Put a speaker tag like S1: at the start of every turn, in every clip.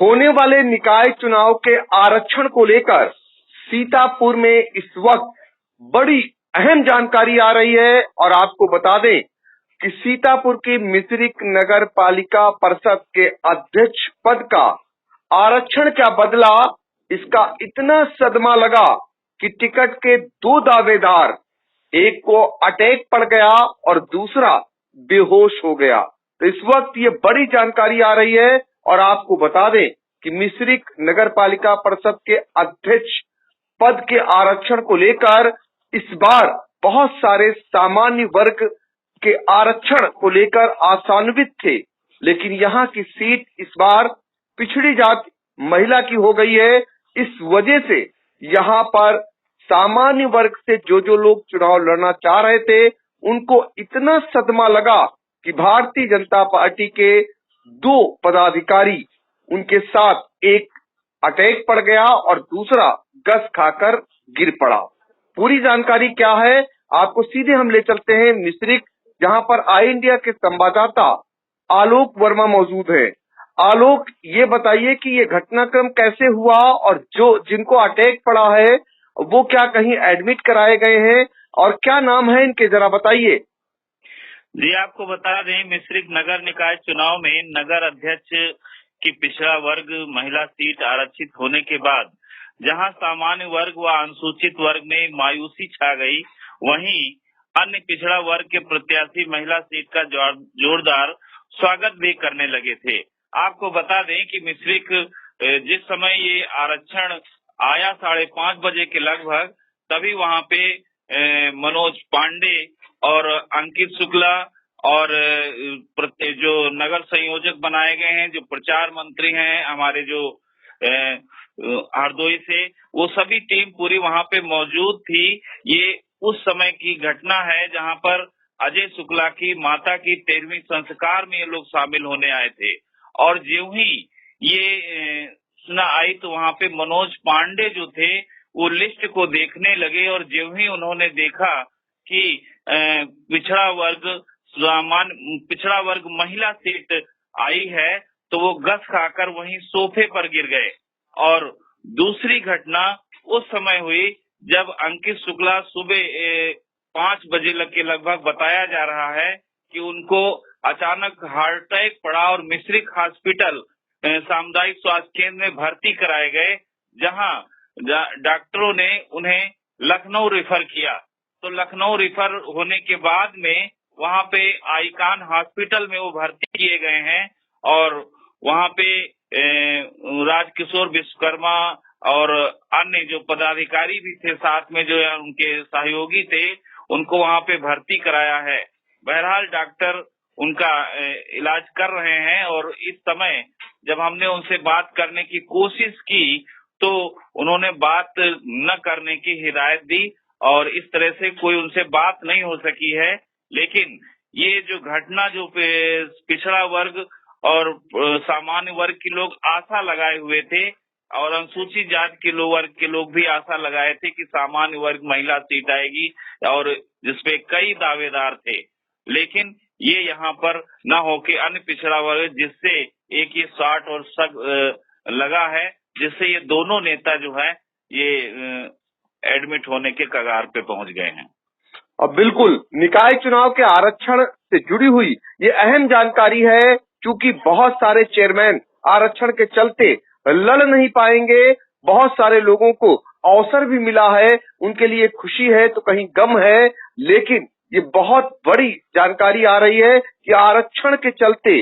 S1: होने वाले निकाय चुनाव के आरक्षण को लेकर सीतापुर में इस वक्त बड़ी अहम जानकारी आ रही है और आपको बता दें कि सीतापुर की मिश्रिख नगर पालिका परिषद के अध्यक्ष पद का आरक्षण क्या बदला, इसका इतना सदमा लगा कि टिकट के दो दावेदार, एक को अटैक पड़ गया और दूसरा बेहोश हो गया। तो इस वक्त ये बड़ी जानकारी आ रही है और आपको बता दें कि मिश्रिख नगर पालिका परिषद के अध्यक्ष पद के आरक्षण को लेकर इस बार बहुत सारे सामान्य वर्ग के आरक्षण को लेकर आशान्वित थे, लेकिन यहाँ की सीट इस बार पिछड़ी जाति महिला की हो गई है। इस वजह से यहाँ पर सामान्य वर्ग से जो लोग चुनाव लड़ना चाह रहे थे, उनको इतना सदमा लगा कि भारतीय जनता पार्टी के दो पदाधिकारी, उनके साथ एक अटैक पड़ गया और दूसरा गस खाकर गिर पड़ा। पूरी जानकारी क्या है, आपको सीधे हम ले चलते हैं मिश्रिख, जहां पर आई इंडिया के संवाददाता आलोक वर्मा मौजूद है। आलोक, ये बताइए कि ये घटनाक्रम कैसे हुआ और जिनको अटैक पड़ा है वो क्या कहीं एडमिट कराए गए हैं और क्या नाम है इनके, जरा बताइए।
S2: जी, आपको बता दें, मिश्रिख नगर निकाय चुनाव में नगर अध्यक्ष की पिछड़ा वर्ग महिला सीट आरक्षित होने के बाद जहां सामान्य वर्ग व अनुसूचित वर्ग में मायूसी छा गई, वहीं अन्य पिछड़ा वर्ग के प्रत्याशी महिला सीट का जोरदार स्वागत भी करने लगे थे। आपको बता दें कि मिश्रिख जिस समय ये आरक्षण आया 5:30 बजे के लगभग, तभी वहां पे मनोज पांडे और अंकित शुक्ला और जो नगर संयोजक बनाए गए हैं, जो प्रचार मंत्री हैं हमारे जो हरदोई से, वो सभी टीम पूरी वहां पे मौजूद थी। ये उस समय की घटना है जहां पर अजय शुक्ला की माता की 13वीं संस्कार में ये लोग शामिल होने आए थे और ज्यों ही ये सूचना आई तो वहां पे मनोज पांडे जो थे वो लिस्ट को देखने लगे और ज्यों ही उन्होंने देखा कि पिछड़ा वर्ग महिला सीट आई है तो वो गस खाकर वहीं सोफे पर गिर गए। और दूसरी घटना उस समय हुई जब अंकित शुक्ला सुबह 5 बजे के लगभग बताया जा रहा है कि उनको अचानक हार्ट अटैक पड़ा और मिश्रिख हॉस्पिटल सामुदायिक स्वास्थ्य केंद्र में भर्ती कराए गए, जहां डॉक्टरों ने उन्हें लखनऊ रेफर किया। तो लखनऊ रेफर होने के बाद में वहां पे आईकान हॉस्पिटल में वो भर्ती किए गए हैं और वहां पे राजकिशोर विश्वकर्मा और अन्य जो पदाधिकारी भी थे साथ में, जो उनके सहयोगी थे, उनको वहां पे भर्ती कराया है। बहरहाल डॉक्टर उनका इलाज कर रहे हैं और इस समय जब हमने उनसे बात करने की कोशिश की तो उन्होंने बात न करने की हिदायत दी और इस तरह से कोई उनसे बात नहीं हो सकी है। लेकिन ये जो घटना, जो पिछड़ा वर्ग और सामान्य वर्ग के लोग आशा लगाए हुए थे और अनुसूचित जाति के वर्ग के लोग भी आशा लगाए थे कि सामान्य वर्ग महिला सीट आएगी और जिसपे कई दावेदार थे, लेकिन ये यहाँ पर न होके अन्य पिछड़ा वर्ग, जिससे एक ये शॉट और सग लगा है, जिससे ये दोनों नेता जो है ये एडमिट होने के कगार पे पहुंच गए हैं।
S1: अब बिल्कुल निकाय चुनाव के आरक्षण से जुड़ी हुई ये अहम जानकारी है, क्योंकि बहुत सारे चेयरमैन आरक्षण के चलते लड़ नहीं पाएंगे। बहुत सारे लोगों को अवसर भी मिला है, उनके लिए खुशी है तो कहीं गम है, लेकिन ये बहुत बड़ी जानकारी आ रही है कि आरक्षण के चलते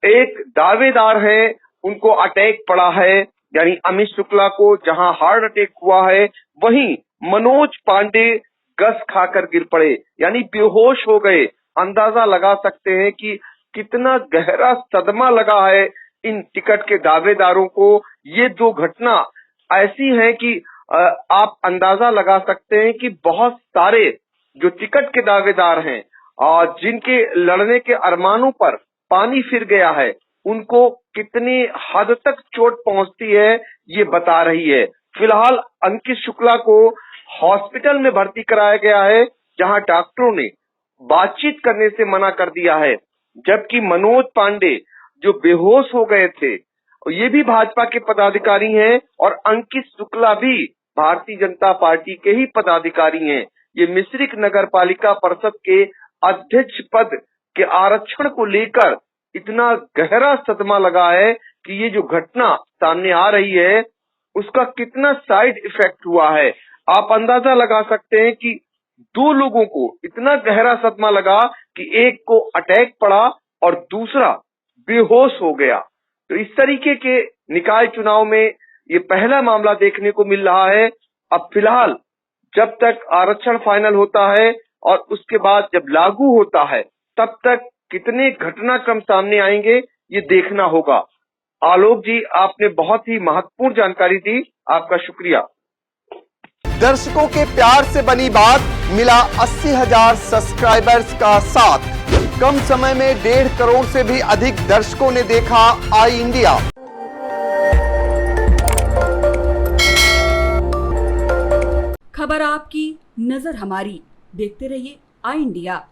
S1: एक दावेदार है, उनको अटैक पड़ा है, यानी अमित शुक्ला को जहां हार्ट अटैक हुआ है, वहीं मनोज पांडे गस खाकर गिर पड़े, यानी बेहोश हो गए। अंदाजा लगा सकते हैं कि कितना गहरा सदमा लगा है इन टिकट के दावेदारों को। ये दो घटना ऐसी हैं कि आप अंदाजा लगा सकते हैं कि बहुत सारे जो टिकट के दावेदार हैं और जिनके लड़ने के अरमानों पर पानी फिर गया है, उनको कितनी हद तक चोट पहुंचती है ये बता रही है। फिलहाल अंकित शुक्ला को हॉस्पिटल में भर्ती कराया गया है, जहां डॉक्टरों ने बातचीत करने से मना कर दिया है, जबकि मनोज पांडे जो बेहोश हो गए थे और ये भी भाजपा के पदाधिकारी हैं और अंकित शुक्ला भी भारतीय जनता पार्टी के ही पदाधिकारी हैं। ये मिश्रिख नगर पालिका परिषद के अध्यक्ष पद के आरक्षण को लेकर इतना गहरा सदमा लगा है कि ये जो घटना सामने आ रही है उसका कितना साइड इफेक्ट हुआ है। आप अंदाजा लगा सकते हैं कि दो लोगों को इतना गहरा सदमा लगा कि एक को अटैक पड़ा और दूसरा बेहोश हो गया। तो इस तरीके के निकाय चुनाव में ये पहला मामला देखने को मिल रहा है। अब फिलहाल जब तक आरक्षण फाइनल होता है और उसके बाद जब लागू होता है तब तक कितने घटनाक्रम सामने आएंगे ये देखना होगा। आलोक जी, आपने बहुत ही महत्वपूर्ण जानकारी दी, आपका शुक्रिया।
S3: दर्शकों के प्यार से बनी बात, मिला 80,000 सब्सक्राइबर्स का साथ। कम समय में 1.5 करोड़ से भी अधिक दर्शकों ने देखा आई इंडिया।
S4: खबर आपकी, नजर हमारी। देखते रहिए आई इंडिया।